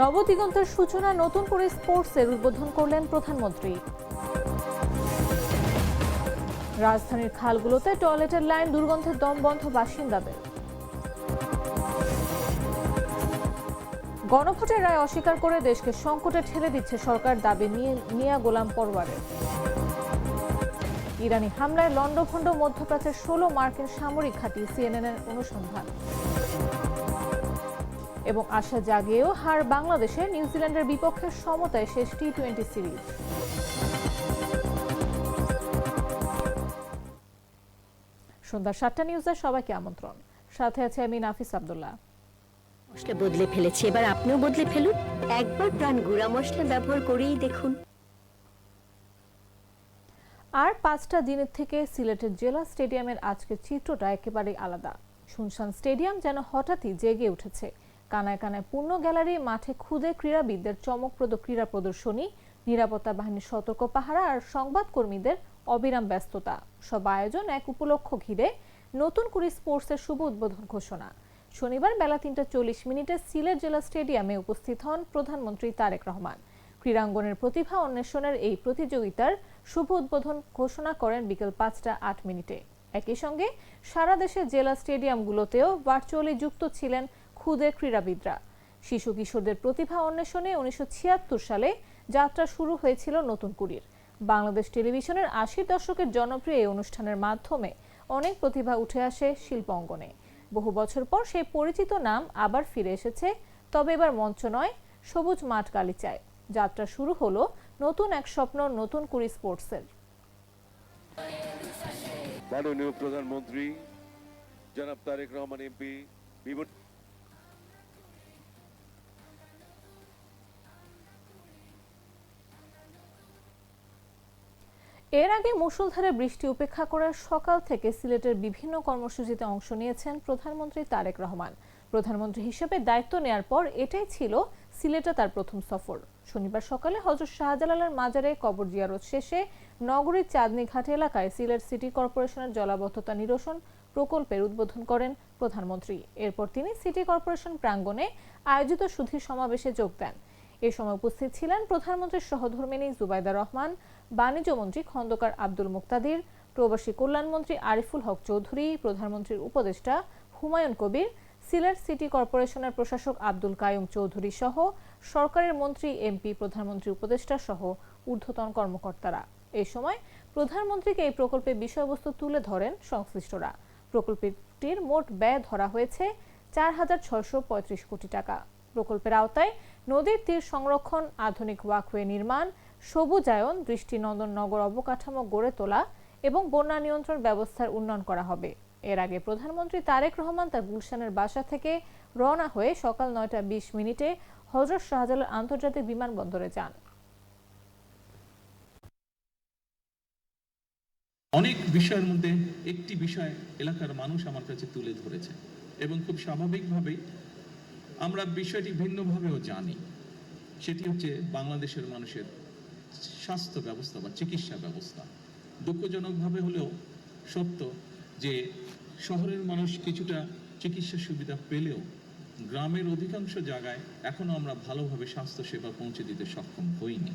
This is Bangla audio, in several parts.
নবদিগন্তের সূচনা, নতুন করে স্পোর্টসের উদ্বোধন করলেন প্রধানমন্ত্রী। রাজধানীর খালগুলোতে টয়লেটের লাইন, দুর্গন্ধে দম বন্ধ বাসিন্দাদের। গণভোটের রায় অস্বীকার করে দেশকে সংকটে ঠেলে দিচ্ছে সরকার, দাবি মিয়া গোলাম পরওয়ারের। ইরানি হামলায় লন্ডভন্ড মধ্যপ্রাচ্যের 16 মার্কিন সামরিক ঘাঁটি, সিএনএনের অনুসন্ধান। এবং আশা জাগিয়েও হার বাংলাদেশে, নিউজিল্যান্ডের বিপক্ষে সমতায় শেষ টি-20 সিরিজ। সন্ধ্যা 7টা নিউজে সবাইকে আমন্ত্রণ। সাথে আছে আমি নাফিস আব্দুল্লাহ। মশলা বদলে ফেলেছি, এবার আপনিও বদলে ফেলুন। একবার প্রাণ গুঁড়া মশলা ব্যবহার করেই দেখুন। আর 5টা দিনের থেকে সিলেটের জেলা স্টেডিয়ামের আজকের চিত্রটা একেবারেই আলাদা। শুনশান স্টেডিয়াম যেন হঠাৎই জেগে উঠেছে। কানায় কানায় পূর্ণ গ্যালারি, মাঠে খুদে ক্রীড়াবিদদের চমকপ্রদ ক্রীড়া প্রদর্শনী, নিরাপত্তা বাহিনীর সতর্ক পাহারা আর সংবাদকর্মীদের অবিরাম ব্যস্ততা। সব আয়োজন এক উপলক্ষ ঘিরে, নতুন করে স্পোর্টসের শুভ উদ্বোধন ঘোষণা। শনিবার বেলা 3:40 সিলেট জেলা স্টেডিয়ামে উপস্থিত হন প্রধানমন্ত্রী তারেক রহমান। ক্রীড়াঙ্গনের প্রতিভা অন্বেষণের এই প্রতিযোগিতার শুভ উদ্বোধন ঘোষণা করেন বিকেল 5:08। একই সঙ্গে সারা দেশের জেলা স্টেডিয়ামগুলোতেও ভার্চুয়ালি যুক্ত ছিলেন খুদে ক্রীড়াবিদরা। শিশু কিশোরদের প্রতিভা অন্বেষণে 1976 সালে যাত্রা শুরু হয়েছিল নতুন কুড়ির। বাংলাদেশ টেলিভিশনের 80 দশকের জনপ্রিয় এই অনুষ্ঠানের মাধ্যমে অনেক প্রতিভা উঠে আসে শিল্প অঙ্গনে। বহু বছর পর সেই পরিচিত নাম আবার ফিরে এসেছে, তবে এবার মঞ্চ নয়, সবুজ মাঠ গালিচায়। যাত্রা শুরু হলো নতুন এক স্বপ্ন, নতুন কুড়ি স্পোর্টসের। মাননীয় প্রধানমন্ত্রী জনাব তারেক রহমান এমপি এর আগে মুষলধারে বৃষ্টি উপেক্ষা করে সকাল থেকে সিলেটের বিভিন্ন কর্মসূচিতে অংশ নিয়েছেন প্রধানমন্ত্রী তারেক রহমান। প্রধানমন্ত্রী হিসেবে দায়িত্ব নেয়ার পর এটাই ছিল সিলেটে তার প্রথম সফর। শনিবার সকালে হযরত শাহজালালের মাজারে কবর জিয়ারত শেষে নগরীর চাঁদনী ঘাট এলাকায় সিলেট সিটি কর্পোরেশনের জলাবদ্ধতা নিরসন প্রকল্পের উদ্বোধন করেন প্রধানমন্ত্রী। এরপর তিনি সিটি কর্পোরেশন প্রাঙ্গণে আয়োজিত সুধী সমাবেশে যোগ দেন। এ সময় উপস্থিত ছিলেন প্রধানমন্ত্রীর সহধর্মিণী জুবাইদা রহমান, বাণিজ্যমন্ত্রী খন্দকার আব্দুল মুক্তাদির, প্রবাসী কল্যাণমন্ত্রী আরিফুল হক চৌধুরী, প্রধানমন্ত্রীর উপদেষ্টা হুমায়ুন কবির, সিলেট সিটি কর্পোরেশনের প্রশাসক আব্দুল কাইয়ুম চৌধুরী সহ সরকারের মন্ত্রী, এমপি, প্রধানমন্ত্রীর উপদেষ্টা সহ ঊর্ধ্বতন কর্মকর্তারা। এই সময় প্রধানমন্ত্রীকে এই প্রকল্পের বিষয়বস্তু তুলে ধরেন সংশ্লিষ্টরা। প্রকল্পটির মোট ব্যয় ধরা হয়েছে 4,635 কোটি টাকা। প্রকল্পের আওতায় নদীর তীর সংরক্ষণ, আধুনিক ওয়াকওয়ে নির্মাণ, সবুজায়ন, দৃষ্টিনন্দন নগর অবকাঠামো গড়ে তোলা এবং বন্যা নিয়ন্ত্রণ ব্যবস্থার উন্নয়ন করা হবে। এর আগে প্রধানমন্ত্রী তারেক রহমান তার গুলশানের বাসা থেকে রওনা হয়ে সকাল 9:20 হযরত শাহজালাল আন্তর্জাতিক বিমানবন্দরে যান। অনেক বিষয়ের মধ্যে একটি বিষয় এলাকার মানুষ আমার কাছে তুলে ধরেছে এবং খুব স্বাভাবিকভাবেই আমরা বিষয়টি ভিন্নভাবেও জানি। সেটি হচ্ছে বাংলাদেশের মানুষের স্বাস্থ্য ব্যবস্থা বা চিকিৎসা ব্যবস্থা। দুঃখজনকভাবে হলেও সত্য যে শহরের মানুষ কিছুটা চিকিৎসা সুবিধা পেলেও গ্রামের অধিকাংশ জায়গায় এখনো আমরা ভালোভাবে স্বাস্থ্য সেবা পৌঁছে দিতে সক্ষম হইনি।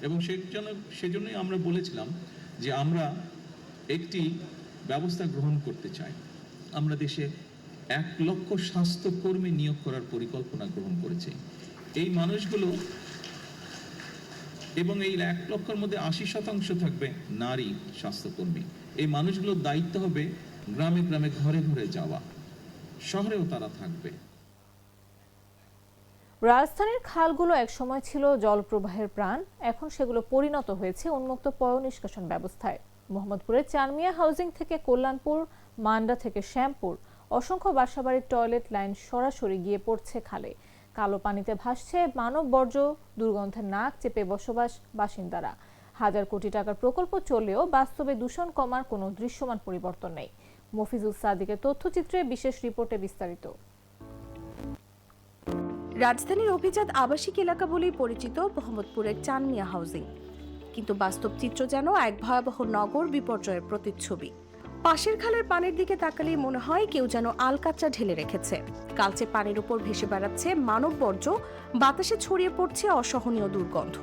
এবং সেজন্যই আমরা বলেছিলাম যে আমরা একটি ব্যবস্থা গ্রহণ করতে চাই। আমরা দেশে 1 লক্ষ স্বাস্থ্যকর্মী নিয়োগ করার পরিকল্পনা গ্রহণ করেছি। এই মানুষগুলো এবং এই 1 লক্ষের মধ্যে 80% থাকবে নারী স্বাস্থ্যকর্মী। এই মানুষগুলোর দায়িত্ব হবে গ্রামে গ্রামে, ঘরে ঘরে যাওয়া। শহরেও তারা থাকবে। রাজধানীর খালগুলো একসময় ছিল জলপ্রবাহের প্রাণ, এখন সেগুলো পরিণত হয়েছে উন্মুক্ত পয় নিষ্কাশন ব্যবস্থায়। মোহাম্মদপুরের চানমিয়া হাউজিং থেকে কল্যাণপুর, মান্ডা থেকে শ্যামপুর, অসংখ্য বাসাবাড়ির টয়লেট লাইন সরাসরি গিয়ে পড়ছে খালে। কালো পানিতে ভাসছে মানব বর্জ্য, দুর্গন্ধের নাক চেপে বসবাস বাসিন্দারা। হাজার কোটি টাকার প্রকল্প চললেও বাস্তবে দূষণ কমার কোনো দৃশ্যমান পরিবর্তন নেই। মফিজুল সাদিকের তথ্যচিত্রে বিশেষ রিপোর্টে বিস্তারিত। রাজধানীর অভিজাত আবাসিক এলাকা বলেই পরিচিত মোহাম্মদপুরের চানমিয়া হাউজিং, কিন্তু বাস্তব চিত্র যেন এক ভয়াবহ নগর বিপর্যয়ের প্রতিচ্ছবি। পাশের খালের পানির দিকে তাকালেই মনে হয় কেউ যেন আলকাতরা ঢেলে রেখেছে। কালচে পানির উপর ভেসে বেড়াচ্ছে মানব বর্জ্য, বাতাসে ছড়িয়ে পড়ছে অসহনীয় দুর্গন্ধ।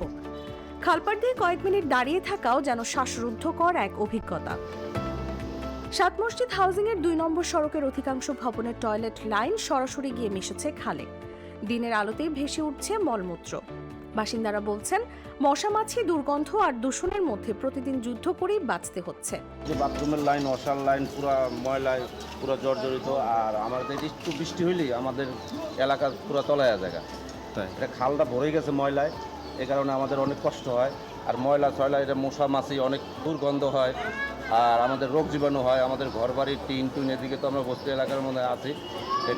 খালপাড় দিয়ে কয়েক মিনিট দাঁড়িয়ে থাকাও যেন শ্বাসরুদ্ধকর এক অভিজ্ঞতা। সাত মসজিদ হাউজিং এর 2 নম্বর সড়কের অধিকাংশ ভবনের টয়লেট লাইন সরাসরি গিয়ে মিশেছে খালে। দিনের আলোতেই ভেসে উঠছে মলমূত্র। বাসিন্দারা বলছেন, মশা মাছি, দুর্গন্ধ আর দূষণের মধ্যে প্রতিদিন যুদ্ধ করেই বাঁচতে হচ্ছে। যে বাথরুমের লাইন, ওয়াশার লাইন পুরো ময়লায় পুরো জর্জরিত। আর আমাদের একটু বৃষ্টি হইলেই আমাদের এলাকা পুরো তলায়া জায়গা, এটা খালটা ভরে গেছে ময়লায়। এ কারণে আমাদের অনেক কষ্ট হয়। আর ময়লা ছয়লা এটা মশা মাছি অনেক দুর্গন্ধ হয়, আর আমাদের রোগ জীবাণু হয়। আমাদের ঘর বাড়ির টিন এদিকে তো আমরা বস্তি এলাকার মধ্যে আছি,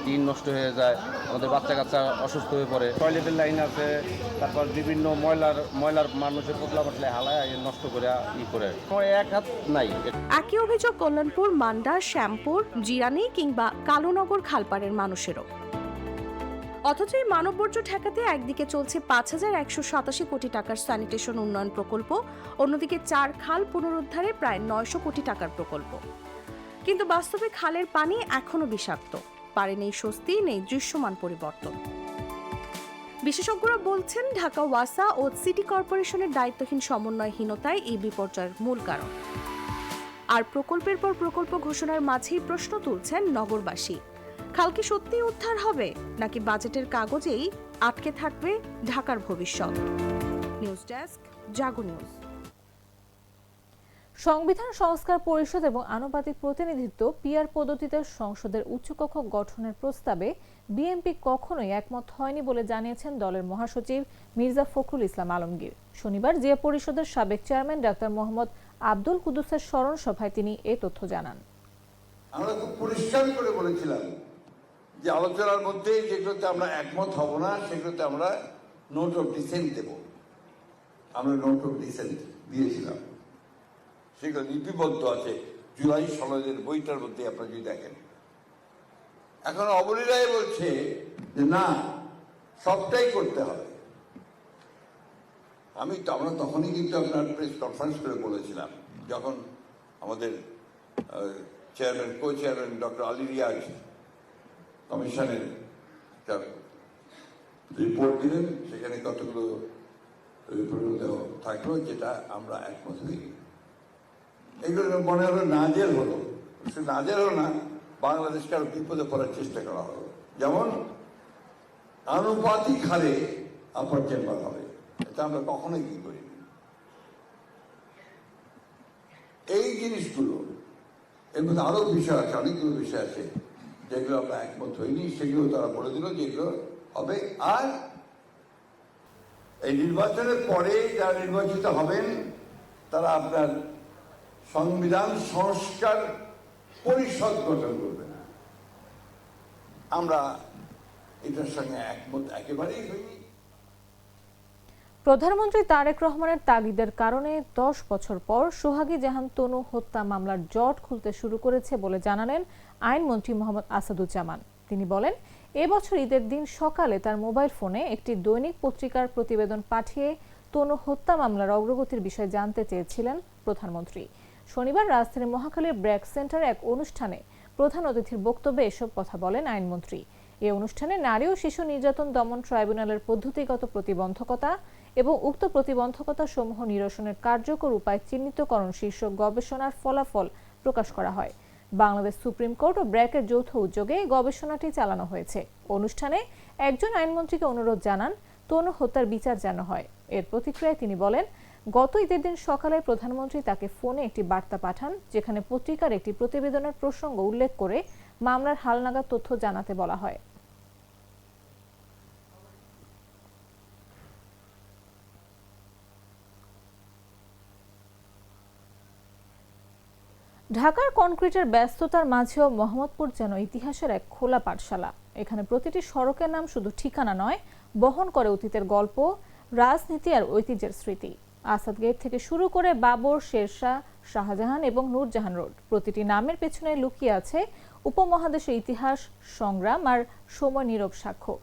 টিন নষ্ট হয়ে যায়, আমাদের বাচ্চা কাচ্চা অসুস্থ হয়ে পড়ে। টয়লেটের লাইন আছে, তারপর বিভিন্ন ময়লার মানুষের পোতলা পাতলে হালায় নষ্ট করে করে এক হাত নাই। একই অভিযোগ কল্যাণপুর, মান্ডা, শ্যামপুর, জিরানি কিংবা কালুনগর খালপাড়ের মানুষেরও। অথচ এই মানববর্জ্য ঠেকাতে একদিকে চলছে ৫,১৮৭ কোটি টাকার স্যানিটেশন উন্নয়ন প্রকল্প, অন্যদিকে 4 খাল পুনরুদ্ধারে প্রায় ৯০০ কোটি টাকার প্রকল্প। কিন্তু বাস্তবে খালের পানি এখনো বিষাক্ত। পারে নেই স্বস্তি, নেই দৃশ্যমান পরিবর্তন। বিশেষজ্ঞরা বলছেন, ঢাকা ওয়াসা ও সিটি কর্পোরেশনের দায়িত্বহীন সমন্বয়হীনতাই এই বিপর্যয়ের মূল কারণ। আর প্রকল্পের পর প্রকল্প ঘোষণার মাঝেই প্রশ্ন তুলছেন নগরবাসী, খাল কি সত্যিই উদ্ধার হবে, নাকি বাজেটের কাগজেই আটকে থাকবে ঢাকার ভবিষ্যৎ? নিউজ ডেস্ক, জাগো নিউজ। সংবিধান সংস্কার পরিষদ এবং আনুপাতিক প্রতিনিধিত্ব পিআর পদ্ধতিতে সংসদের উচ্চকক্ষ গঠনের প্রস্তাবে বিএনপি কখনোই একমত হয়নি বলে জানিয়েছেন দলের মহাসচিব মির্জা ফখরুল ইসলাম আলমগীর। শনিবার জিয়া পরিষদের সাবেক চেয়ারম্যান ডাক্তার মোহাম্মদ আব্দুল কুদ্দুসের স্মরণ সভায় তিনি এ তথ্য জানান। আমরা খুব পরিষ্কার করে বলেছিলাম যে আলোচনার মধ্যে যেগুলোতে আমরা একমত হব না সেগুলোতে আমরা নোট অফ ডিসেন্ট দেব। আমরা নোট অফ ডিসেন্ট দিয়েছিলাম, সেগুলো লিপিবদ্ধ আছে জুলাই 16 বইটার মধ্যে আপনারা যদি দেখেন। এখন অবলীলায় বলছে যে না, সবটাই করতে হবে। আমরা তখনই কিন্তু আপনার প্রেস কনফারেন্স করে বলেছিলাম, যখন আমাদের chairman, co chairman doctor Ali Riaz কমিশনের রিপোর্ট দিলেন, সেখানে কতগুলো রিপোর্ট থাকলো যেটা আমরা একমত হইনি। এগুলো মনে হলো নাজেল হলো, সে নাজেল হলো না, বাংলাদেশকে আরো বিপদে পড়ার চেষ্টা করা হলো। যেমন আনুপাতিক হারে আপার চেম্বার হবে, এটা আমরা কখনোই কি করিনি। এই জিনিসগুলো, এর মধ্যে আরো বিষয় আছে, অনেকগুলো বিষয় আছে যেগুলো আমরা একমত হইনি, সেগুলো তারা বলে দিল যে এগুলো হবে। আর এই নির্বাচনের পরে যারা নির্বাচিত হবেন তারা আপনার সংবিধান সংস্কার পরিষদ গঠন করবে না। আমরা এটার সঙ্গে একমত একেবারেই হইনি। প্রধানমন্ত্রী তারেক রহমানের তাগিদের কারণে 10 বছর পর সোহাগী জাহান তনু হত্যা মামলার জট খুলতে শুরু করেছে বলে জানালেন আইনমন্ত্রী মোহাম্মদ আসাদুজ্জামান। তিনি বলেন, এবছর ঈদের দিন সকালে তার মোবাইল ফোনে একটি দৈনিক পত্রিকার প্রতিবেদন পাঠিয়ে তনু হত্যা মামলার অগ্রগতির বিষয়ে জানতে চেয়েছিলেন প্রধানমন্ত্রী। শনিবার রাজধানীর মহাখালীর ব্র্যাক সেন্টারে এক অনুষ্ঠানে প্রধান অতিথির বক্তব্যে এসব কথা বলেন আইনমন্ত্রী। এই অনুষ্ঠানে নারী ও শিশু নির্যাতন দমন ট্রাইব্যুনালের পদ্ধতিগত প্রতিবন্ধকতা এবং উক্ত প্রতিবন্ধকতা সমূহ নিরসনের কার্যকর উপায় চিহ্নিতকরণ শীর্ষক গবেষণার ফলাফল প্রকাশ করা হয়। বাংলাদেশ সুপ্রিম কোর্ট ও ব্র্যাকের যৌথ উদ্যোগে গবেষণাটি চালানো হয়েছে। অনুষ্ঠানে একজন আইনমন্ত্রীকে অনুরোধ জানান তনু হত্যার বিচার যেন হয়। এর প্রতিক্রিয়ায় তিনি বলেন, গত ঈদের দিন সকালে প্রধানমন্ত্রী তাকে ফোনে একটি বার্তা পাঠান, যেখানে পত্রিকার একটি প্রতিবেদনের প্রসঙ্গ উল্লেখ করে মামলার হালনাগাদ তথ্য জানাতে বলা হয়। ঢাকার কনক্রিটের ব্যস্ততার মাঝেও মোহাম্মদপুর যেন ইতিহাসের এক খোলা পাঠশালা। এখানে প্রতিটি সড়কের নাম শুধু ঠিকানা নয়, বহন করে অতীতের গল্প, রাজনীতি আর ঐতিহ্যের স্মৃতি। আসাদ গেট থেকে শুরু করে বাবর, শেরশাহ, শাহজাহান এবং নূরজাহান রোড, প্রতিটি নামের পেছনে লুকিয়ে আছে উপমহাদেশের ইতিহাস, সংগ্রাম আর সময় নীরব সাক্ষ্য।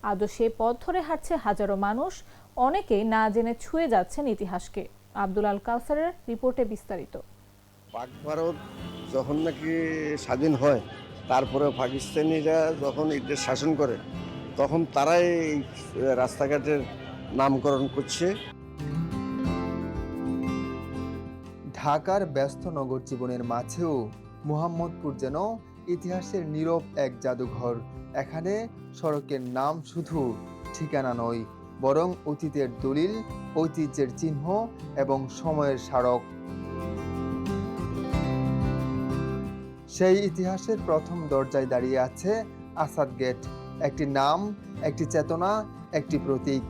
আদৌ সে পথ ধরে হাঁটছে হাজারো মানুষ, অনেকেই না জেনে ছুঁয়ে যাচ্ছেন ইতিহাসকে। আব্দুল আল কাউসারের রিপোর্টে বিস্তারিত। পাক ভারত যখন নাকি স্বাধীন হয়, তারপরে পাকিস্তানিরা যখন এদের শাসন করে, তখন তারাই এই রাস্তাঘাটের নামকরণ করছে। ঢাকার ব্যস্ত নগর জীবনের মাঝেও মুহাম্মদপুর যেন ইতিহাসের নীরব এক জাদুঘর। এখানে সড়কের নাম শুধু ঠিকানা নয়, বরং অতীতের দলিল, ঐতিহ্যের চিহ্ন এবং সময়ের স্মারক। সেই ইতিহাসের প্রথম দরজায় দাঁড়িয়ে আছে আসাদ গেট, একটি নাম, একটি চেতনা, একটি প্রতীক।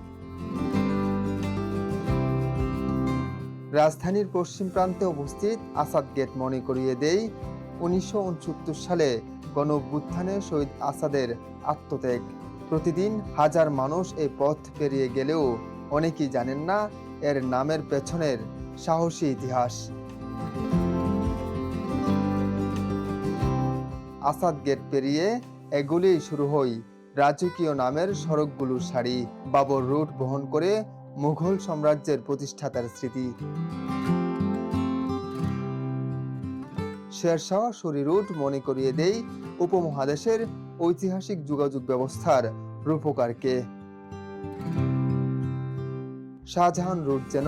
রাজধানীর পশ্চিম প্রান্তে অবস্থিত আসাদ গেট মনে করিয়ে দেয় 1969 সালে গণঅভ্যুত্থানে শহীদ আসাদের আত্মত্যাগ। প্রতিদিন হাজার মানুষ এই পথ পেরিয়ে গেলেও অনেকেই জানেন না এর নামের পেছনের সাহসী ইতিহাস। আসাদ গেট পেরিয়ে এগুলিই শুরু হয় রাজকীয় নামের সড়কগুলোর সারি, বাবর রুট বহন করে মুঘল সাম্রাজ্যের প্রতিষ্ঠাতার স্মৃতি। শেরশাহ সূরি রুট মনে করিয়ে দেয় উপমহাদেশের ঐতিহাসিক যোগাযোগ ব্যবস্থার রূপকারকে। শাহজাহান রুট যেন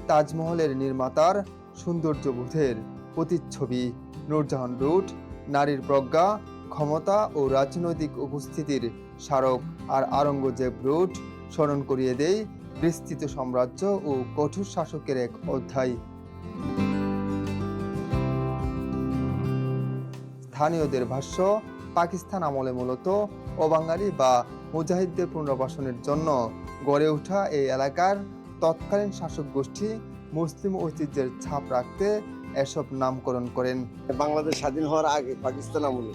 তাজমহলের নির্মাতার সৌন্দর্যবোধের প্রতিচ্ছবি। নূরজাহান রুট নারীর প্রজ্ঞা, ক্ষমতা ও রাজনৈতিক উপস্থিতির স্মারক। আর আওরঙ্গজেব রুট স্মরণ করিয়ে দেয় বিস্তৃত সাম্রাজ্য ও কঠোর শাসকের এক অধ্যায়। স্থানীয়দের ভাষ্য, পাকিস্তান আমলে মূলত অবাঙালি বা মুজাহিদদের পুনর্বাসনের জন্য গড়ে ওঠা এই এলাকার তৎকালীন শাসক গোষ্ঠী মুসলিম ঐতিহ্যের ছাপ রাখতে এসব নামকরণ করেন। বাংলাদেশ স্বাধীন হওয়ার আগে পাকিস্তান আমলে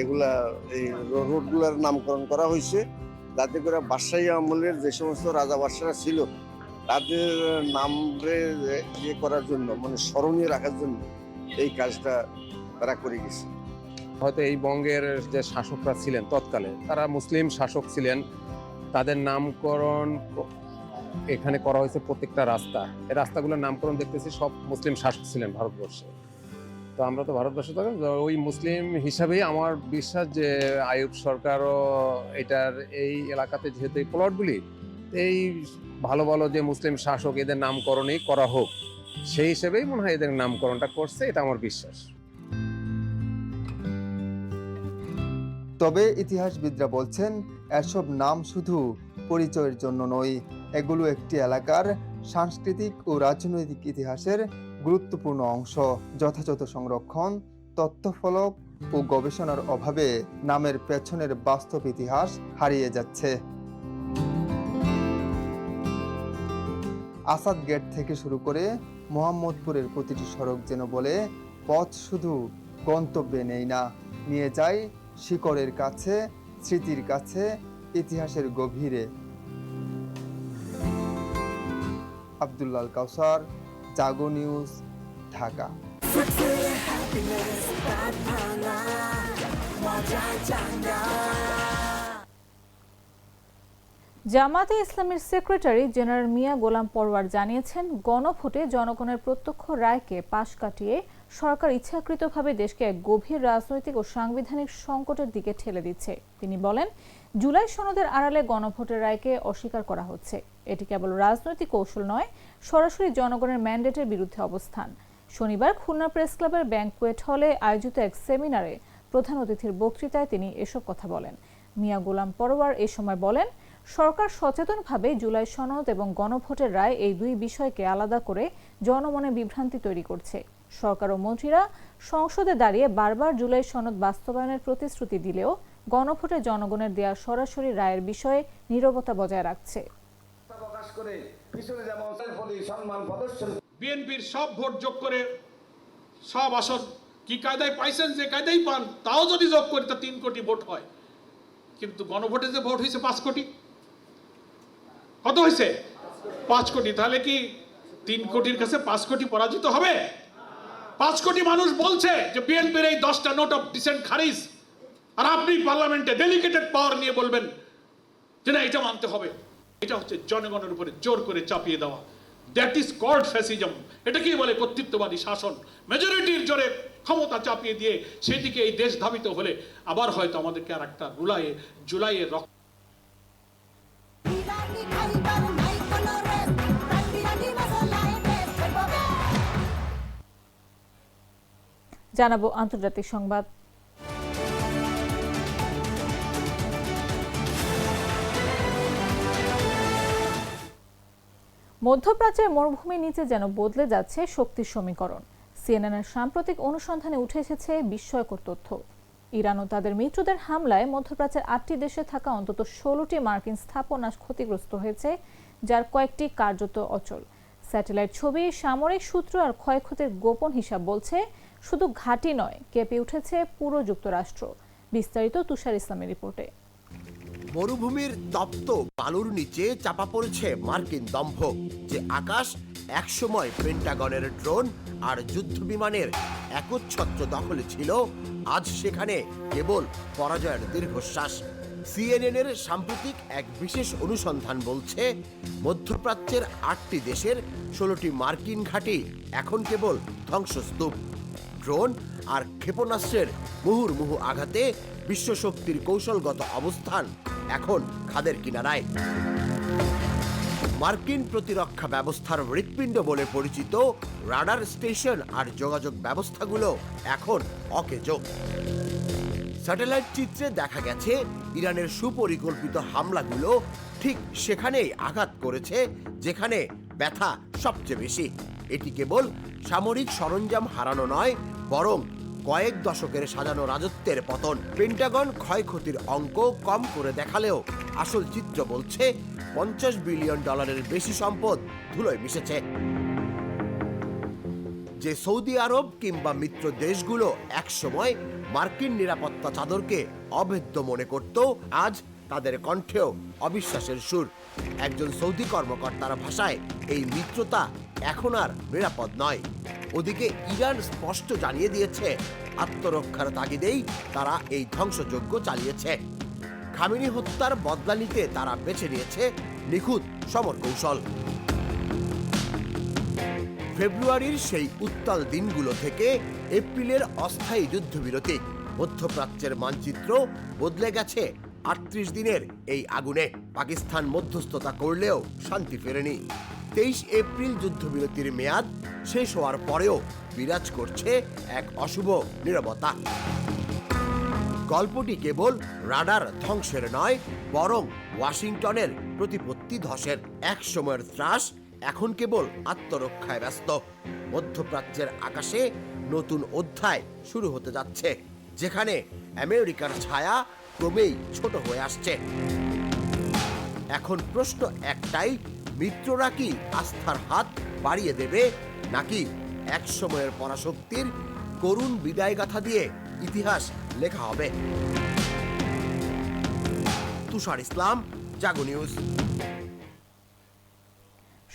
এগুলা এই রোডগুলার নামকরণ করা হয়েছে, যাতে করে বাদশাহী আমলের যে সমস্ত রাজা বাদশাহরা ছিল তাদের নামরে ইয়ে করার জন্য, মানে স্মরণীয় রাখার জন্য এই কাজটা তারা করে গেছে। হয়তো এই বঙ্গের যে শাসকরা ছিলেন তৎকালে, তারা মুসলিম শাসক ছিলেন, তাদের নামকরণ এখানে করা হয়েছে। প্রত্যেকটা রাস্তা, এই রাস্তাগুলোর নামকরণ দেখতেছি সব মুসলিম শাসক ছিলেন ভারতবর্ষে। তো আমরা তো ভারতবর্ষে থাকি, ওই মুসলিম হিসাবেই আমার বিশ্বাস যে আইয়ুব সরকারও এটার এই এলাকাতে যেহেতু এই প্লটগুলি, এই ভালো ভালো যে মুসলিম শাসক, এদের নামকরণই করা হোক, সেই হিসেবেই মনে হয় এদের নামকরণটা করছে, এটা আমার বিশ্বাস। তবে ইতিহাসবিদরা বলছেন এসব নাম শুধু পরিচয়ের জন্য নয়, এগুলো একটি এলাকার সাংস্কৃতিক ও রাজনৈতিক ইতিহাসের গুরুত্বপূর্ণ অংশ। যথাযথ সংরক্ষণ, তথ্যফলক ও গবেষণার অভাবে নামের পেছনের বাস্তব ইতিহাস হারিয়ে যাচ্ছে। আসাদ গেট থেকে শুরু করে মোহাম্মদপুরের প্রতিটি সড়ক যেন বলে, পথ শুধু গন্তব্যে নেই না, নিয়ে যায় শিকড়ের কাছে, স্মৃতির কাছে, ইতিহাসের গভীরে। আব্দুল্লাহ কাউসার, জাগো নিউজ, ঢাকা। জামাতে ইসলামের সেক্রেটারি জেনারেল মিয়া গোলাম পরওয়ার জানিয়েছেন, গণভোটে জনগণের প্রত্যক্ষ রায়কে পাশ কাটিয়ে সরকার ইচ্ছাকৃতভাবে দেশকে এক গভীর রাজনৈতিক ও সাংবিধানিক সংকটের দিকে ঠেলে দিচ্ছে। তিনি বলেন, জুলাই সনদের আড়ালে গণভোটের রায়কে অস্বীকার করা হচ্ছে। এটি কেবল রাজনৈতিক কৌশল নয়, সরাসরি জনগণের ম্যান্ডেটের বিরুদ্ধে অবস্থান। শনিবার খুলনা প্রেস ক্লাবের ব্যাংকুয়েট হলে আয়োজিত এক সেমিনারে প্রধান অতিথির বক্তৃতায় তিনি এসব কথা বলেন। মিয়া গোলাম পরওয়ার এ সময় বলেন, সরকার সচেতনভাবে জুলাই সনদ এবং গণভোটের রায় এই দুই বিষয়কে আলাদা করে জনমনে বিভ্রান্তি তৈরি করছে। সরকার ও মন্ত্রীরা সংসদে দাঁড়িয়ে বারবার জুলাই সনদ বাস্তবায়নের প্রতিশ্রুতি দিলেও গণভোটে জনগণের দেয়া সরাসরি রায়ের বিষয়ে নীরবতা বজায় রাখছে। বিএনপির সব ভোট যোগ করে সব আসন কি কায়দায় পাইছেন, যে কায়দায় পান, তাও যদি যোগ করি তা 3 কোটি ভোট হয়। কিন্তু গণভোটে যে ভোট হয়েছে 5 কোটি, কত হয়েছে? 5 কোটি। তাহলে কি 3 কোটির কাছে 5 কোটি পরাজিত হবে? 5 কোটি মানুষ বলছে যে বিএনপির এই 10টা নোট অফ ডিসেন্ট খারিজ, আর আপনি পার্লামেন্টে ডেলিগেটেড পাওয়ার নিয়ে বলবেন যে না এটা মানতে হবে। এটা হচ্ছে জনগণের উপরে জোর করে চাপিয়ে দেওয়া। That is called fascism. এটাকেই বলে কর্তৃত্ববাদী শাসন। মেজরিটির জোরে ক্ষমতা চাপিয়ে দিয়ে সেদিকে এই দেশ ধাবিত হলে আবার হয়তো আমাদেরকে আর একটা জুলাইয়ের রক্ত জানাবো আন্তর্জাতিক সংবাদ। মধ্যপ্রাচ্যের মরুভূমির নিচে যেন বদলে যাচ্ছে শক্তির সমীকরণ। সিএনএনের সাম্প্রতিক অনুসন্ধানে উঠে এসেছে বিস্ময়কর তথ্য। ইরান ও তাদের মিত্রদের হামলায় মধ্যপ্রাচ্যের 8টি দেশে থাকা অন্তত 16টি মার্কিন স্থাপনা ক্ষতিগ্রস্ত হয়েছে, যার কয়েকটি কার্যত অচল। স্যাটেলাইট ছবি, সামরিক সূত্র আর ক্ষয়ক্ষতির গোপন হিসাব বলছে শুধু ঘাঁটি নয়, কেঁপে উঠেছে পুরো যুক্তরাষ্ট্র। বিস্তারিত তুষার ইসলামের রিপোর্টে। মরুভূমির তপ্ত বালুর নিচে চাপা পড়েছে মার্কিন দম্ভ, যে আকাশ একসময় পেন্টাগনের ড্রোন আর যুদ্ধ বিমানের একচ্ছত্র দখলে ছিল, আজ সেখানে কেবল পরাজয়ের দীর্ঘশ্বাস। সিএনএনের সাম্প্রতিক এক বিশেষ অনুসন্ধান বলছে মধ্যপ্রাচ্যের 8টি দেশের 16টি মার্কিন ঘাঁটি এখন কেবল ধ্বংসস্তূপ। ড্রোন আর ক্ষেপণাস্ত্রের মুহুর্মুহু আঘাতে বিশ্বশক্তির কৌশলগত অবস্থান এখন খাদের কিনারায়। মার্কিন প্রতিরক্ষা ব্যবস্থার হৃৎপিণ্ড বলে পরিচিত রাডার স্টেশন আর যোগাযোগ ব্যবস্থাগুলো এখন অকেজো। স্যাটেলাইট চিত্রে দেখা গেছে ইরানের সুপরিকল্পিত হামলাগুলো ঠিক সেখানেই আঘাত করেছে যেখানে ব্যথা সবচেয়ে বেশি। এটি কেবল সামরিক সরঞ্জাম হারানো নয়, বরং কয়েক দশকের সাজানো রাজত্বের পতন। পেন্টাগন ক্ষয়ক্ষতির অঙ্ক কম করে দেখালেও আসল চিত্র বলছে $50 বিলিয়ন বেশি সম্পদ ধুলোয় মিশেছে। যে সৌদি আরব কিংবা মিত্র দেশগুলো একসময় মার্কিন নিরাপত্তা চাদরকে অভেদ্য মনে করত, আজ তাদের কণ্ঠেও অবিশ্বাসের সুর। একজন সৌদি কর্মকর্তার ভাষায় এই মিত্রতা এখন আর নিরাপদ নয়। ওদিকে ইরান স্পষ্ট জানিয়ে দিয়েছে আত্মরক্ষার তাগিদেই তারা এই ধ্বংসযজ্ঞ চালিয়েছে। খামেনি হত্যার বদলা নিতে তারা বেছে নিয়েছে নিখুঁত সমর কৌশল। ফেব্রুয়ারির সেই উত্তাল দিনগুলো থেকে এপ্রিলের অস্থায়ী যুদ্ধবিরতি, মধ্যপ্রাচ্যের মানচিত্র বদলে গেছে 38 দিনের এই আগুনে। পাকিস্তান মধ্যস্থতা করলেও শান্তি ফেরেনি। 23 এপ্রিল যুদ্ধবিরতির মেয়াদ শেষ হওয়ার পরেও বিরাজ করছে এক অশুভ নীরবতা। গল্পটি কেবল রাডার ধ্বংসের নয়, বরং ওয়াশিংটনের প্রতিপত্তি ধসের। এক সময়ের ত্রাস এখন কেবল আত্মরক্ষায় ব্যস্ত। মধ্যপ্রাচ্যের আকাশে নতুন অধ্যায় শুরু হতে যাচ্ছে, যেখানে আমেরিকার ছায়া ক্রমেই ছোট হয়ে আসছে। এখন প্রশ্ন একটাই, মিত্ররা কি আস্থার হাত বাড়িয়ে দেবে, নাকি এক সময়ের পরাশক্তির করুণ বিদায় গাথা দিয়ে ইতিহাস লেখা হবে? তুষার ইসলাম, জাগো নিউজ।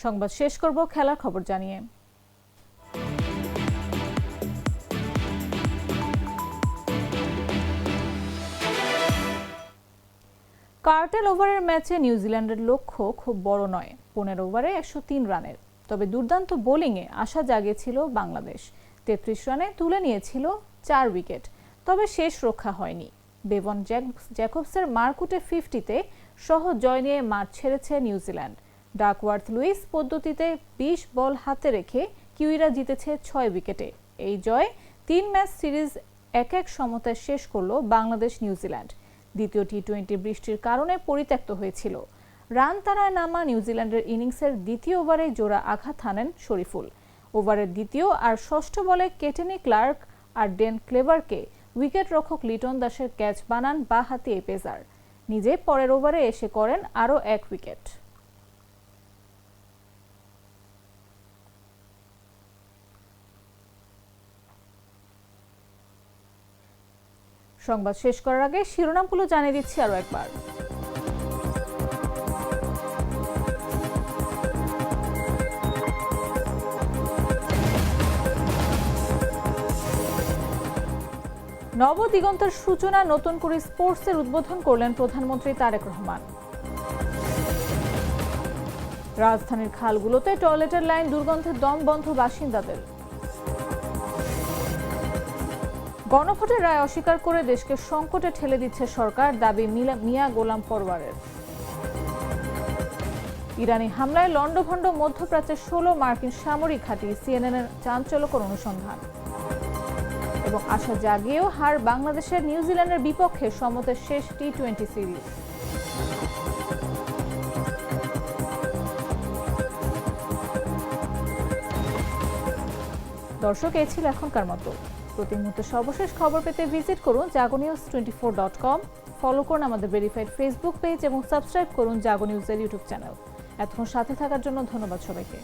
সংবাদ শেষ করব খেলার খবর জানিয়ে। কার্টেল ওভারের ম্যাচে নিউজিল্যান্ডের লক্ষ্য খুব বড় নয়, 15 ওভারে 103 রানের। তবে দুর্দান্ত বোলিংয়ে আশা জাগিয়েছিল বাংলাদেশ। 33 রানে তুলে নিয়েছিল 4 উইকেট, তবে শেষ রক্ষা হয়নি। বেভন জ্যাকবসের মারকুটে 50-তে সহজ জয় নিয়ে মাঠ ছেড়েছে নিউজিল্যান্ড। ডাকওয়ার্থ লুইস পদ্ধতিতে 20 বল হাতে রেখে কিউইরা জিতেছে 6 উইকেটে। এই জয় 3 ম্যাচ সিরিজ 1-1 সমতায় শেষ করল বাংলাদেশ নিউজিল্যান্ড। দ্বিতীয় টি-20 বৃষ্টির কারণে পরিত্যক্ত হয়েছিল। রান তাড়ায় নামা নিউজিল্যান্ডের ইনিংসের দ্বিতীয় ওভারে জোড়া আঘাত হানেন শরীফুল। ওভারের দ্বিতীয় আর ষষ্ঠ বলে কেটেনি ক্লার্ক আর ডেন ক্লেভারকে উইকেট রক্ষক লিটন দাসের ক্যাচ বানান বাঁহাতি এই পেসার। নিজে পরের ওভারে এসে করেন আরও 1 উইকেট। সংবাদ শেষ করার আগে শিরোনামগুলো জানিয়ে দিচ্ছি আরও একবার। নবদিগন্তের সূচনা, নতুন করে স্পোর্টসের উদ্বোধন করলেন প্রধানমন্ত্রী তারেক রহমান। রাজধানীর খালগুলোতে টয়লেটের লাইন, দুর্গন্ধে দম বন্ধ বাসিন্দাদের। গণভোটের রায় অস্বীকার করে দেশকে সংকটে ঠেলে দিচ্ছে সরকার, দাবি মিয়া গোলাম পরওয়ারের। ইরানি হামলায় লন্ডভন্ড মধ্যপ্রাচ্যের 16 মার্কিন সামরিক ঘাঁটি, সিএনএনের চাঞ্চল্যকর অনুসন্ধান। এবং আশা জাগিয়েও হার বাংলাদেশের নিউজিল্যান্ডের বিপক্ষে সমতের শেষ টি-20 সিরিজ। দর্শক, এই ছিল এখনকার মতো। প্রতি মুহূর্তে সর্বশেষ খবর পেতে ভিজিট করুন jagonews24.com, ফলো করুন আমাদের ভেরিফাইড ফেসবুক পেজ এবং সাবস্ক্রাইব করুন জাগো নিউজের ইউটিউব চ্যানেল। এতক্ষণ সাথে থাকার জন্য ধন্যবাদ সবাইকে।